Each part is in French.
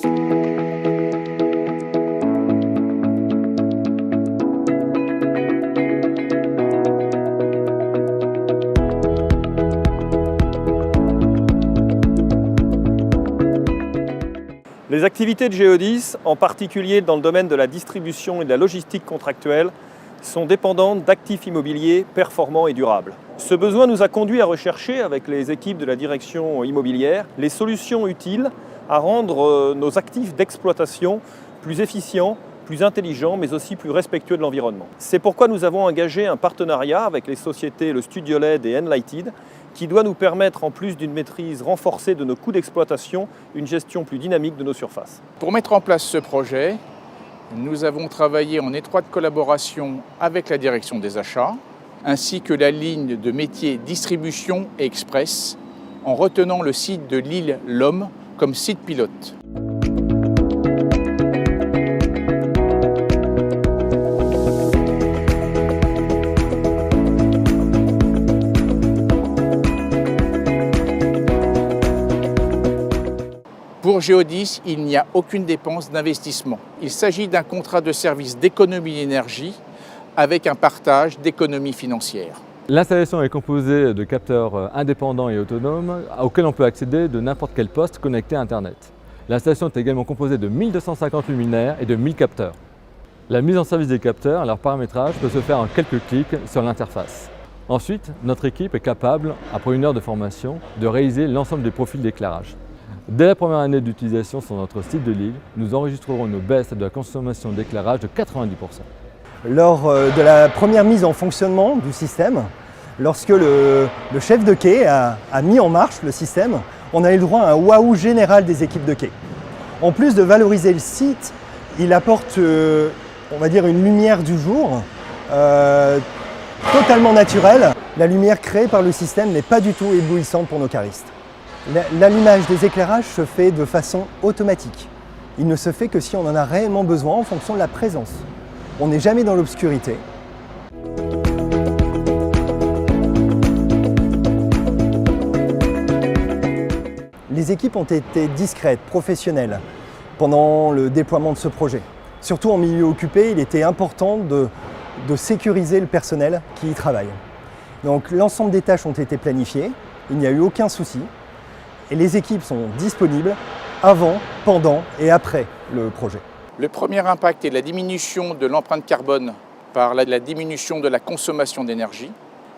Les activités de Géodis, en particulier dans le domaine de la distribution et de la logistique contractuelle, sont dépendantes d'actifs immobiliers performants et durables. Ce besoin nous a conduit à rechercher, avec les équipes de la direction immobilière, les solutions utiles à rendre nos actifs d'exploitation plus efficients, plus intelligents, mais aussi plus respectueux de l'environnement. C'est pourquoi nous avons engagé un partenariat avec les sociétés le Studio LED et Enlighted, qui doit nous permettre, en plus d'une maîtrise renforcée de nos coûts d'exploitation, une gestion plus dynamique de nos surfaces. Pour mettre en place ce projet, nous avons travaillé en étroite collaboration avec la direction des achats, ainsi que la ligne de métier distribution et express, en retenant le site de Lille-Lomme comme site pilote. Pour Géodis, il n'y a aucune dépense d'investissement. Il s'agit d'un contrat de service d'économie d'énergie avec un partage d'économie financière. L'installation est composée de capteurs indépendants et autonomes auxquels on peut accéder de n'importe quel poste connecté à Internet. L'installation est également composée de 1250 luminaires et de 1000 capteurs. La mise en service des capteurs et leur paramétrage peut se faire en quelques clics sur l'interface. Ensuite, notre équipe est capable, après une heure de formation, de réaliser l'ensemble des profils d'éclairage. Dès la première année d'utilisation sur notre site de Lille, nous enregistrerons une baisse de la consommation d'éclairage de 90%. Lors de la première mise en fonctionnement du système, lorsque le chef de quai a mis en marche le système, on a eu le droit à un waouh général des équipes de quai. En plus de valoriser le site, il apporte, on va dire, une lumière du jour totalement naturelle. La lumière créée par le système n'est pas du tout éblouissante pour nos caristes. L'allumage des éclairages se fait de façon automatique. Il ne se fait que si on en a réellement besoin en fonction de la présence. On n'est jamais dans l'obscurité. Les équipes ont été discrètes, professionnelles pendant le déploiement de ce projet. Surtout en milieu occupé, il était important de sécuriser le personnel qui y travaille. Donc l'ensemble des tâches ont été planifiées, il n'y a eu aucun souci. Et les équipes sont disponibles avant, pendant et après le projet. Le premier impact est la diminution de l'empreinte carbone par la diminution de la consommation d'énergie.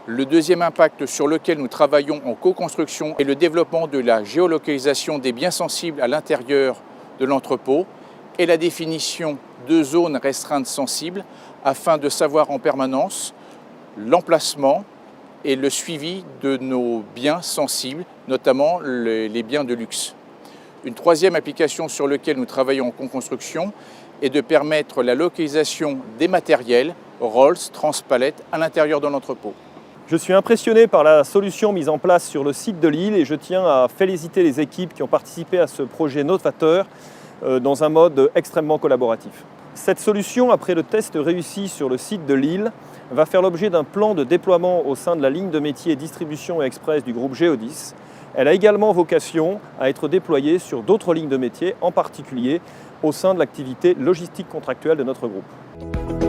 Le deuxième impact sur lequel nous travaillons en co-construction est le développement de la géolocalisation des biens sensibles à l'intérieur de l'entrepôt et la définition de zones restreintes sensibles afin de savoir en permanence l'emplacement et le suivi de nos biens sensibles, notamment les biens de luxe. Une troisième application sur laquelle nous travaillons en co-construction est de permettre la localisation des matériels, Rolls, transpalettes, à l'intérieur de l'entrepôt. Je suis impressionné par la solution mise en place sur le site de Lille et je tiens à féliciter les équipes qui ont participé à ce projet novateur dans un mode extrêmement collaboratif. Cette solution, après le test réussi sur le site de Lille, va faire l'objet d'un plan de déploiement au sein de la ligne de métier distribution et express du groupe Géodis. Elle a également vocation à être déployée sur d'autres lignes de métier, en particulier au sein de l'activité logistique contractuelle de notre groupe.